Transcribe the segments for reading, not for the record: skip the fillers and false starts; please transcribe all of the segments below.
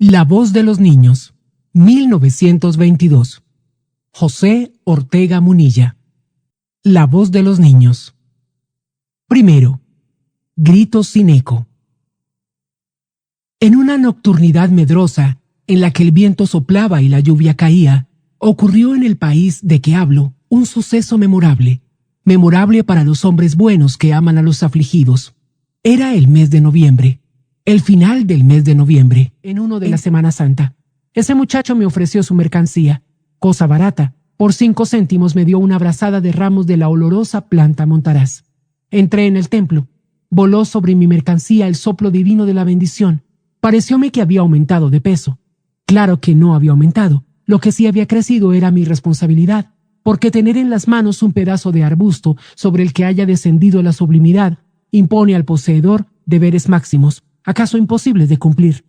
La voz de los niños, 1922. José Ortega Munilla. La voz de los niños. Primero, gritos sin eco. En una nocturnidad medrosa, en la que el viento soplaba y la lluvia caía, ocurrió en el país de que hablo un suceso memorable para los hombres buenos que aman a los afligidos. Era el mes de noviembre, el final del mes de noviembre, en uno de la Semana Santa. Ese muchacho me ofreció su mercancía, cosa barata. Por 5 céntimos me dio una brazada de ramos de la olorosa planta montaraz. Entré en el templo. Voló sobre mi mercancía el soplo divino de la bendición. Parecióme que había aumentado de peso. Claro que no había aumentado. Lo que sí había crecido era mi responsabilidad, porque tener en las manos un pedazo de arbusto sobre el que haya descendido la sublimidad impone al poseedor deberes máximos, acaso imposibles de cumplir.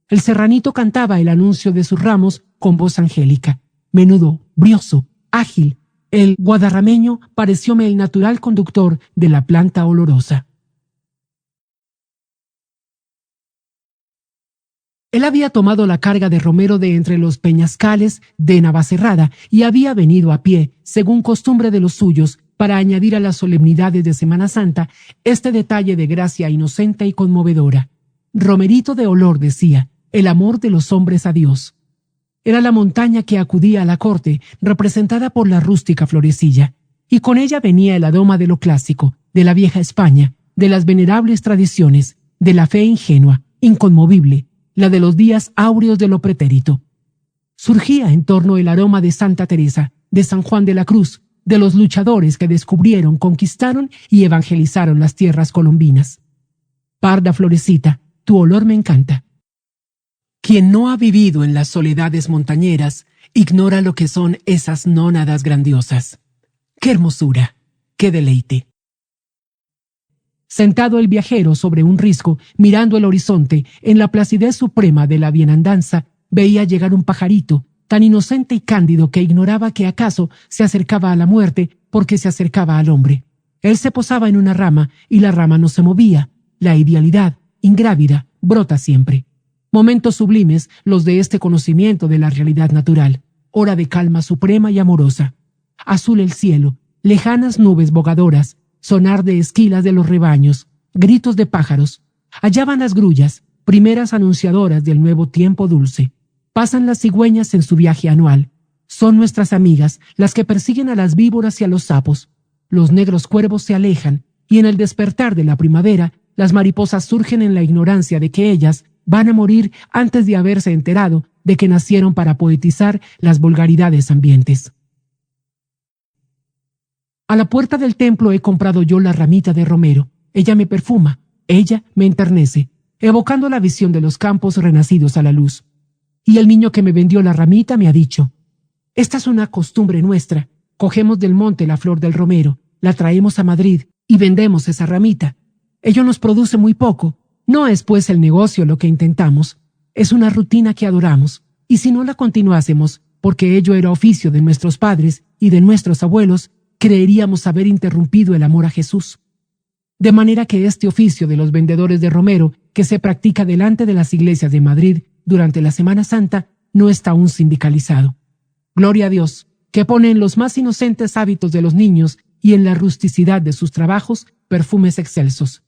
El serranito cantaba el anuncio de sus ramos con voz angélica, menudo, brioso, ágil. El guadarrameño parecióme el natural conductor de la planta olorosa. Él había tomado la carga de romero de entre los peñascales de Navacerrada y había venido a pie, según costumbre de los suyos, para añadir a las solemnidades de Semana Santa este detalle de gracia inocente y conmovedora. Romerito de olor, decía, el amor de los hombres a Dios. Era la montaña que acudía a la corte, representada por la rústica florecilla, y con ella venía el aroma de lo clásico, de la vieja España, de las venerables tradiciones, de la fe ingenua, inconmovible, la de los días áureos de lo pretérito. Surgía en torno el aroma de Santa Teresa, de San Juan de la Cruz, de los luchadores que descubrieron, conquistaron y evangelizaron las tierras colombinas. Parda florecita, tu olor me encanta. Quien no ha vivido en las soledades montañeras ignora lo que son esas nónadas grandiosas. ¡Qué hermosura! ¡Qué deleite! Sentado el viajero sobre un risco, mirando el horizonte, en la placidez suprema de la bienandanza, veía llegar un pajarito, tan inocente y cándido que ignoraba que acaso se acercaba a la muerte porque se acercaba al hombre. Él se posaba en una rama y la rama no se movía. La idealidad, ingrávida, brota siempre. Momentos sublimes los de este conocimiento de la realidad natural, hora de calma suprema y amorosa. Azul el cielo, lejanas nubes bogadoras, sonar de esquilas de los rebaños, gritos de pájaros. Allá van las grullas, primeras anunciadoras del nuevo tiempo dulce. Pasan las cigüeñas en su viaje anual. Son nuestras amigas las que persiguen a las víboras y a los sapos. Los negros cuervos se alejan, y en el despertar de la primavera, las mariposas surgen en la ignorancia de que ellas van a morir antes de haberse enterado de que nacieron para poetizar las vulgaridades ambientes. A la puerta del templo he comprado yo la ramita de romero. Ella me perfuma, ella me enternece, evocando la visión de los campos renacidos a la luz. Y el niño que me vendió la ramita me ha dicho: esta es una costumbre nuestra. Cogemos del monte la flor del romero, la traemos a Madrid y vendemos esa ramita. Ello nos produce muy poco. No es pues el negocio lo que intentamos. Es una rutina que adoramos. Y si no la continuásemos, porque ello era oficio de nuestros padres y de nuestros abuelos, creeríamos haber interrumpido el amor a Jesús. De manera que este oficio de los vendedores de romero, que se practica delante de las iglesias de Madrid durante la Semana Santa, no está aún sindicalizado. Gloria a Dios, que pone en los más inocentes hábitos de los niños y en la rusticidad de sus trabajos perfumes excelsos.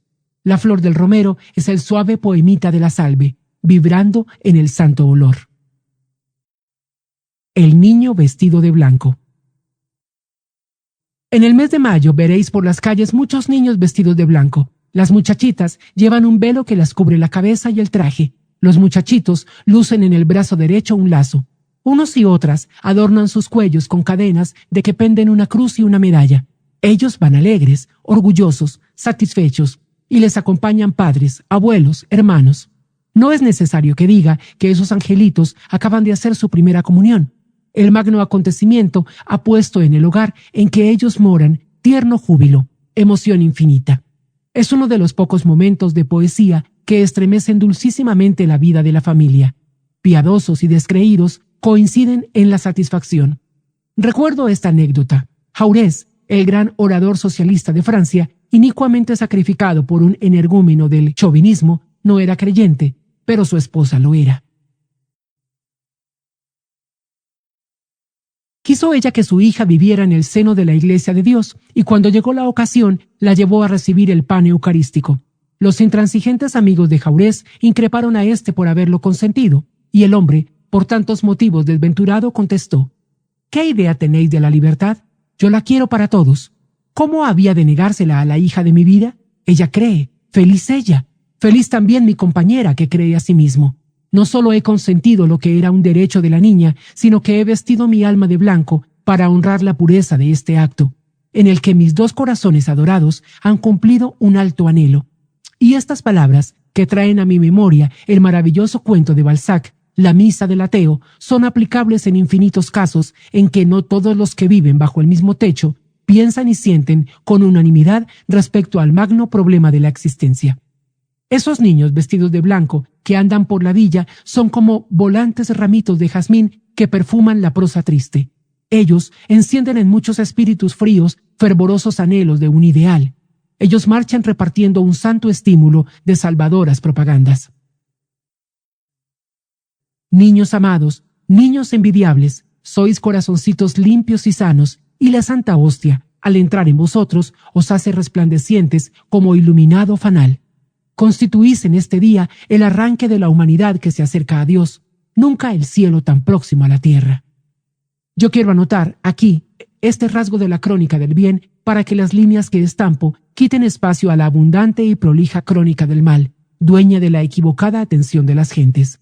La flor del romero es el suave poemita de la salve, vibrando en el santo olor. El niño vestido de blanco. En el mes de mayo veréis por las calles muchos niños vestidos de blanco. Las muchachitas llevan un velo que las cubre la cabeza y el traje. Los muchachitos lucen en el brazo derecho un lazo. Unos y otras adornan sus cuellos con cadenas de que penden una cruz y una medalla. Ellos van alegres, orgullosos, satisfechos, y les acompañan padres, abuelos, hermanos. No es necesario que diga que esos angelitos acaban de hacer su primera comunión. El magno acontecimiento ha puesto en el hogar en que ellos moran tierno júbilo, emoción infinita. Es uno de los pocos momentos de poesía que estremecen dulcísimamente la vida de la familia. Piadosos y descreídos coinciden en la satisfacción. Recuerdo esta anécdota. Jaurès, el gran orador socialista de Francia, inicuamente sacrificado por un energúmeno del chauvinismo, no era creyente, pero su esposa lo era. Quiso ella que su hija viviera en el seno de la Iglesia de Dios, y cuando llegó la ocasión, la llevó a recibir el pan eucarístico. Los intransigentes amigos de Jaurés increparon a éste por haberlo consentido, y el hombre, por tantos motivos desventurado, contestó: ¿Qué idea tenéis de la libertad? Yo la quiero para todos. ¿Cómo había de negársela a la hija de mi vida? Ella cree, feliz ella, feliz también mi compañera que cree a sí mismo. No solo he consentido lo que era un derecho de la niña, sino que he vestido mi alma de blanco para honrar la pureza de este acto, en el que mis dos corazones adorados han cumplido un alto anhelo. Y estas palabras, que traen a mi memoria el maravilloso cuento de Balzac, la misa del ateo, son aplicables en infinitos casos en que no todos los que viven bajo el mismo techo piensan y sienten con unanimidad respecto al magno problema de la existencia. Esos niños vestidos de blanco que andan por la villa son como volantes ramitos de jazmín que perfuman la prosa triste. Ellos encienden en muchos espíritus fríos fervorosos anhelos de un ideal. Ellos marchan repartiendo un santo estímulo de salvadoras propagandas. Niños amados, niños envidiables, sois corazoncitos limpios y sanos, y la Santa Hostia, al entrar en vosotros, os hace resplandecientes como iluminado fanal. Constituís en este día el arranque de la humanidad que se acerca a Dios, nunca el cielo tan próximo a la tierra. Yo quiero anotar aquí este rasgo de la crónica del bien para que las líneas que estampo quiten espacio a la abundante y prolija crónica del mal, dueña de la equivocada atención de las gentes.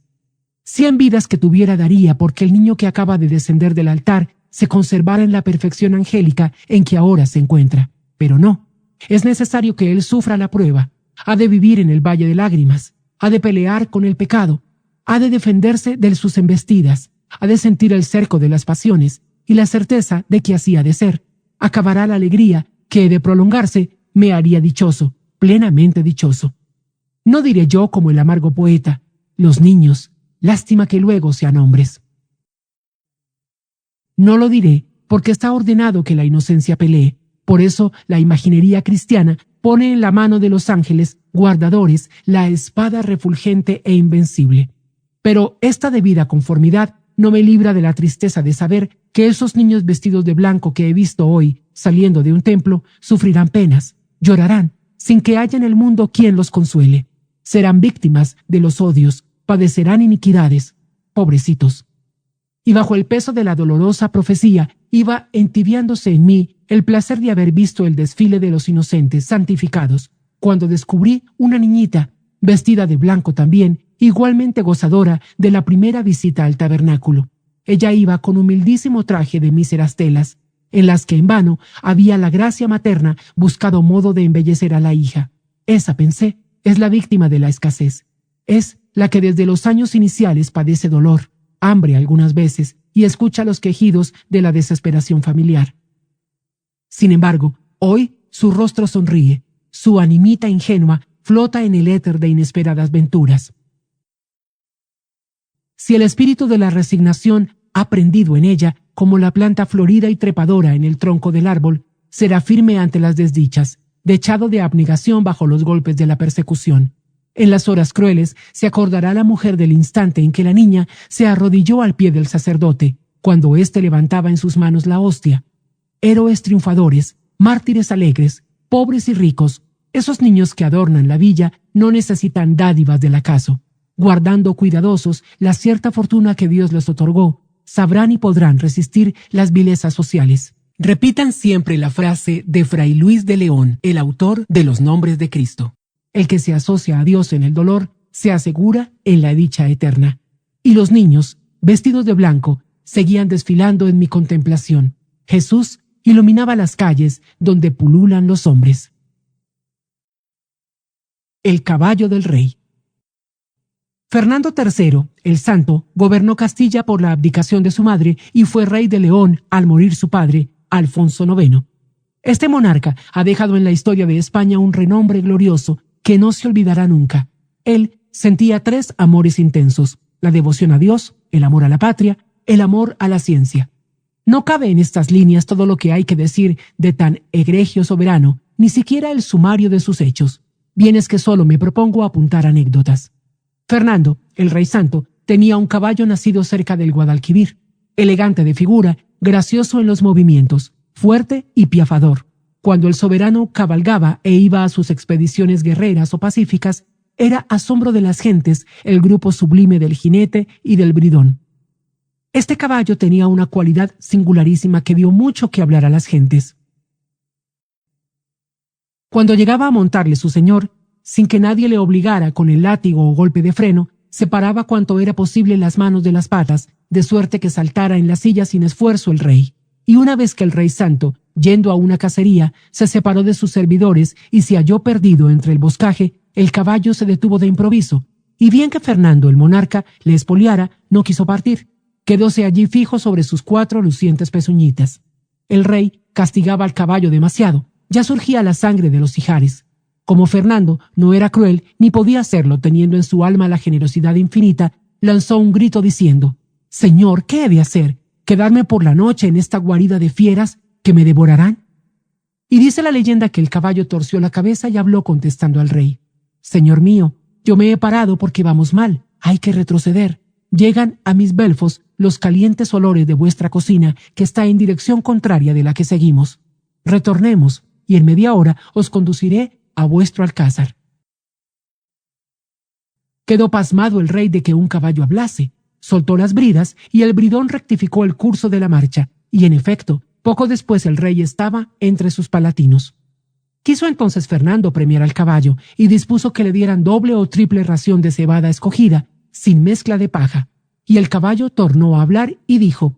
100 vidas que tuviera daría porque el niño que acaba de descender del altar se conservara en la perfección angélica en que ahora se encuentra. Pero no, es necesario que él sufra la prueba. Ha de vivir en el valle de lágrimas, ha de pelear con el pecado, ha de defenderse de sus embestidas, ha de sentir el cerco de las pasiones y la certeza de que así ha de ser. Acabará la alegría que, de prolongarse, me haría dichoso, plenamente dichoso. No diré yo como el amargo poeta: los niños, lástima que luego sean hombres. No lo diré porque está ordenado que la inocencia pelee. Por eso la imaginería cristiana pone en la mano de los ángeles guardadores la espada refulgente e invencible. Pero esta debida conformidad no me libra de la tristeza de saber que esos niños vestidos de blanco que he visto hoy saliendo de un templo sufrirán penas, llorarán, sin que haya en el mundo quien los consuele. Serán víctimas de los odios, padecerán iniquidades, pobrecitos. Y bajo el peso de la dolorosa profecía iba entibiándose en mí el placer de haber visto el desfile de los inocentes santificados, cuando descubrí una niñita, vestida de blanco también, igualmente gozadora de la primera visita al tabernáculo. Ella iba con humildísimo traje de míseras telas, en las que en vano había la gracia materna buscado modo de embellecer a la hija. Esa, pensé, es la víctima de la escasez. Es la que desde los años iniciales padece dolor, hambre algunas veces, y escucha los quejidos de la desesperación familiar. Sin embargo, hoy su rostro sonríe, su animita ingenua flota en el éter de inesperadas venturas. Si el espíritu de la resignación ha prendido en ella, como la planta florida y trepadora en el tronco del árbol, será firme ante las desdichas, dechado de abnegación bajo los golpes de la persecución. En las horas crueles se acordará la mujer del instante en que la niña se arrodilló al pie del sacerdote, cuando éste levantaba en sus manos la hostia. Héroes triunfadores, mártires alegres, pobres y ricos, esos niños que adornan la villa no necesitan dádivas del acaso. Guardando cuidadosos la cierta fortuna que Dios les otorgó, sabrán y podrán resistir las vilezas sociales. Repitan siempre la frase de Fray Luis de León, el autor de Los Nombres de Cristo. El que se asocia a Dios en el dolor, se asegura en la dicha eterna. Y los niños, vestidos de blanco, seguían desfilando en mi contemplación. Jesús iluminaba las calles donde pululan los hombres. El caballo del rey. Fernando III, el Santo, gobernó Castilla por la abdicación de su madre y fue rey de León al morir su padre, Alfonso IX. Este monarca ha dejado en la historia de España un renombre glorioso que no se olvidará nunca. Él sentía 3 amores intensos: la devoción a Dios, el amor a la patria, el amor a la ciencia. No cabe en estas líneas todo lo que hay que decir de tan egregio soberano, ni siquiera el sumario de sus hechos. Bien es que solo me propongo apuntar anécdotas. Fernando, el rey santo, tenía un caballo nacido cerca del Guadalquivir, elegante de figura gracioso en los movimientos, fuerte y piafador. Cuando el soberano cabalgaba e iba a sus expediciones guerreras o pacíficas, era asombro de las gentes el grupo sublime del jinete y del bridón. Este caballo tenía una cualidad singularísima que dio mucho que hablar a las gentes. Cuando llegaba a montarle su señor, sin que nadie le obligara con el látigo o golpe de freno, separaba cuanto era posible las manos de las patas, de suerte que saltara en la silla sin esfuerzo el rey. Y una vez que el rey santo, yendo a una cacería, se separó de sus servidores y se halló perdido entre el boscaje, el caballo se detuvo de improviso, y bien que Fernando, el monarca, le espoliara, no quiso partir. Quedóse allí fijo sobre sus 4 lucientes pezuñitas. El rey castigaba al caballo demasiado, ya surgía la sangre de los ijares. Como Fernando no era cruel ni podía hacerlo teniendo en su alma la generosidad infinita, lanzó un grito diciendo: «Señor, ¿qué he de hacer? ¿Quedarme por la noche en esta guarida de fieras que me devorarán?» Y dice la leyenda que el caballo torció la cabeza y habló contestando al rey: «Señor mío, yo me he parado porque vamos mal, hay que retroceder. Llegan a mis belfos los calientes olores de vuestra cocina, que está en dirección contraria de la que seguimos. Retornemos, y en media hora os conduciré a vuestro alcázar». Quedó pasmado el rey de que un caballo hablase, soltó las bridas y el bridón rectificó el curso de la marcha, y en efecto, poco después el rey estaba entre sus palatinos. Quiso entonces Fernando premiar al caballo y dispuso que le dieran doble o triple ración de cebada escogida, sin mezcla de paja, y el caballo tornó a hablar y dijo: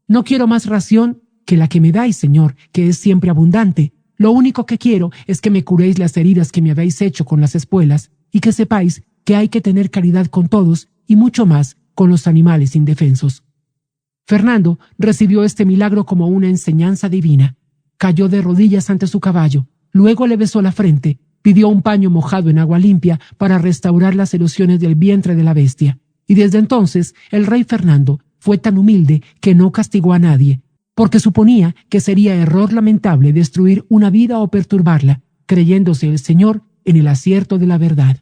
«No quiero más ración que la que me dais, señor, que es siempre abundante. Lo único que quiero es que me curéis las heridas que me habéis hecho con las espuelas, y que sepáis que hay que tener caridad con todos y mucho más con los animales indefensos». Fernando recibió este milagro como una enseñanza divina. Cayó de rodillas ante su caballo, luego le besó la frente, pidió un paño mojado en agua limpia para restaurar las erosiones del vientre de la bestia, y desde entonces el rey Fernando fue tan humilde que no castigó a nadie, porque suponía que sería error lamentable destruir una vida o perturbarla, creyéndose el Señor en el acierto de la verdad.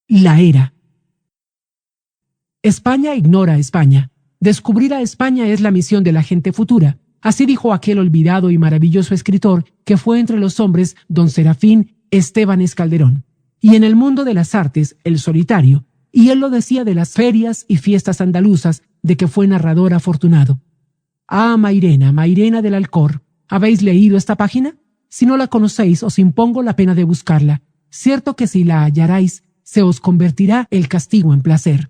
La era. España ignora a España. Descubrir a España es la misión de la gente futura. Así dijo aquel olvidado y maravilloso escritor que fue entre los hombres don Serafín Estebanes Calderón. Y en el mundo de las artes, el solitario. Y él lo decía de las ferias y fiestas andaluzas de que fue narrador afortunado. Ah, Mairena, Mairena del Alcor, ¿habéis leído esta página? Si no la conocéis, os impongo la pena de buscarla. Cierto que si la hallaráis, se os convertirá el castigo en placer.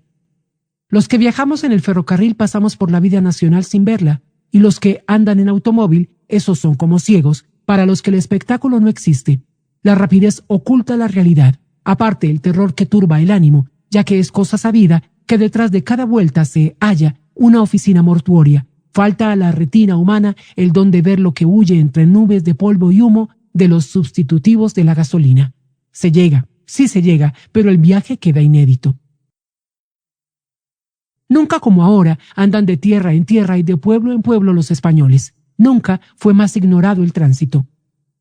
Los que viajamos en el ferrocarril pasamos por la vida nacional sin verla, y los que andan en automóvil, esos son como ciegos, para los que el espectáculo no existe. La rapidez oculta la realidad, aparte el terror que turba el ánimo, ya que es cosa sabida que detrás de cada vuelta se halla una oficina mortuoria. Falta a la retina humana el don de ver lo que huye entre nubes de polvo y humo de los sustitutivos de la gasolina. Se llega, sí se llega, pero el viaje queda inédito. Nunca como ahora andan de tierra en tierra y de pueblo en pueblo los españoles. Nunca fue más ignorado el tránsito.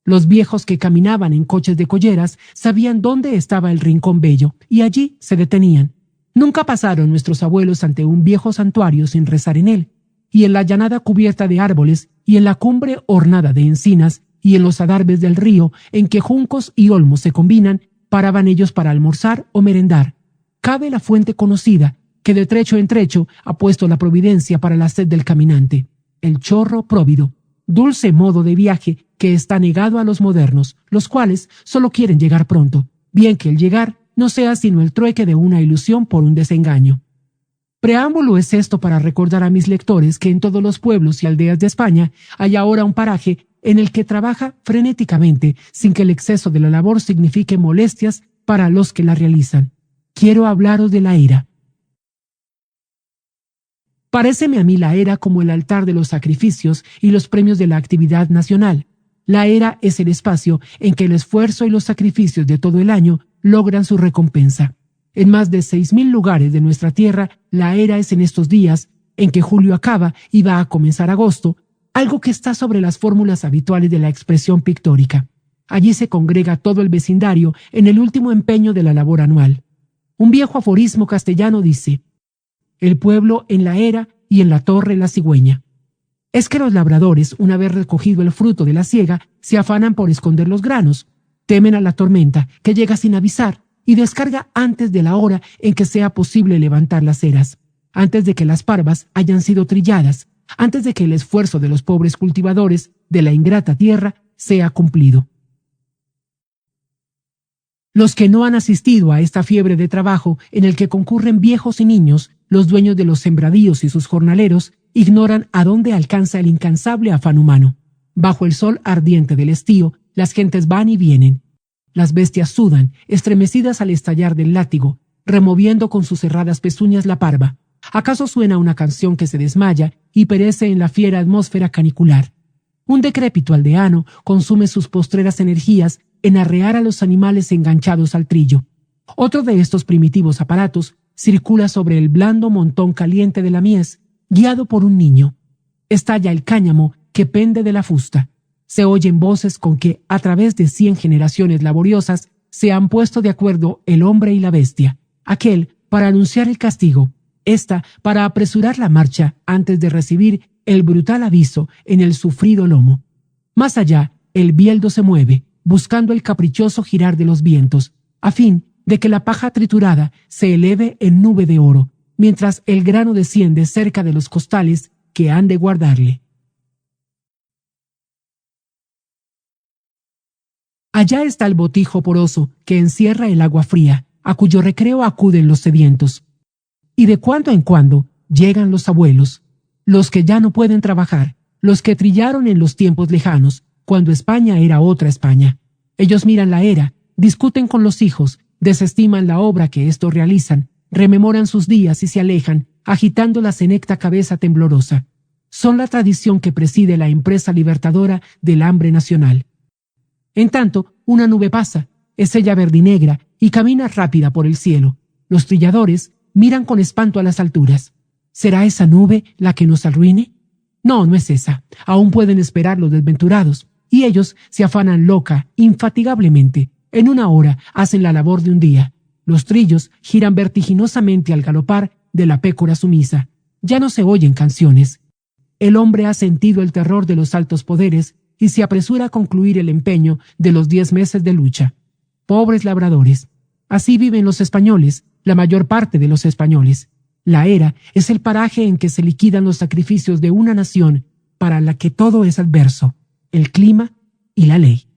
Los viejos que caminaban en coches de colleras sabían dónde estaba el rincón bello y allí se detenían. Nunca pasaron nuestros abuelos ante un viejo santuario sin rezar en él, y en la llanada cubierta de árboles y en la cumbre ornada de encinas y en los adarves del río en que juncos y olmos se combinan, paraban ellos para almorzar o merendar. Cabe la fuente conocida que de trecho en trecho ha puesto la providencia para la sed del caminante, el chorro próvido, dulce modo de viaje que está negado a los modernos, los cuales solo quieren llegar pronto, bien que el llegar no sea sino el trueque de una ilusión por un desengaño. Preámbulo es esto para recordar a mis lectores que en todos los pueblos y aldeas de España hay ahora un paraje en el que trabaja frenéticamente sin que el exceso de la labor signifique molestias para los que la realizan. Quiero hablaros de la era. Paréceme a mí la era como el altar de los sacrificios y los premios de la actividad nacional. La era es el espacio en que el esfuerzo y los sacrificios de todo el año logran su recompensa. En más de 6.000 lugares de nuestra tierra, la era es en estos días, en que julio acaba y va a comenzar agosto, algo que está sobre las fórmulas habituales de la expresión pictórica. Allí se congrega todo el vecindario en el último empeño de la labor anual. Un viejo aforismo castellano dice: el pueblo en la era y en la torre la cigüeña. Es que los labradores, una vez recogido el fruto de la siega, se afanan por esconder los granos, temen a la tormenta que llega sin avisar y descarga antes de la hora en que sea posible levantar las eras, antes de que las parvas hayan sido trilladas, antes de que el esfuerzo de los pobres cultivadores de la ingrata tierra sea cumplido. Los que no han asistido a esta fiebre de trabajo en el que concurren viejos y niños, los dueños de los sembradíos y sus jornaleros, ignoran a dónde alcanza el incansable afán humano. Bajo el sol ardiente del estío, las gentes van y vienen. Las bestias sudan, estremecidas al estallar del látigo, removiendo con sus cerradas pezuñas la parva. ¿Acaso suena una canción que se desmaya y perece en la fiera atmósfera canicular? Un decrépito aldeano consume sus postreras energías en arrear a los animales enganchados al trillo. Otro de estos primitivos aparatos circula sobre el blando montón caliente de la mies, guiado por un niño. Estalla el cáñamo que pende de la fusta. Se oyen voces con que, a través de 100 generaciones laboriosas, se han puesto de acuerdo el hombre y la bestia. Aquel para anunciar el castigo, esta para apresurar la marcha antes de recibir el brutal aviso en el sufrido lomo. Más allá, el bieldo se mueve, buscando el caprichoso girar de los vientos, a fin de que la paja triturada se eleve en nube de oro, mientras el grano desciende cerca de los costales que han de guardarle. Allá está el botijo poroso que encierra el agua fría, a cuyo recreo acuden los sedientos. Y de cuando en cuando llegan los abuelos, los que ya no pueden trabajar, los que trillaron en los tiempos lejanos, cuando España era otra España. Ellos miran la era, discuten con los hijos, desestiman la obra que éstos realizan, rememoran sus días y se alejan, agitando la senecta cabeza temblorosa. Son la tradición que preside la empresa libertadora del hambre nacional. En tanto, una nube pasa, es ella verdinegra y camina rápida por el cielo. Los trilladores miran con espanto a las alturas. ¿Será esa nube la que nos arruine? No, no es esa. Aún pueden esperar los desventurados, y ellos se afanan loca, infatigablemente. En una hora hacen la labor de un día. Los trillos giran vertiginosamente al galopar de la pécora sumisa. Ya no se oyen canciones. El hombre ha sentido el terror de los altos poderes y se apresura a concluir el empeño de los 10 meses de lucha. Pobres labradores. Así viven los españoles, la mayor parte de los españoles. La era es el paraje en que se liquidan los sacrificios de una nación para la que todo es adverso, el clima y la ley.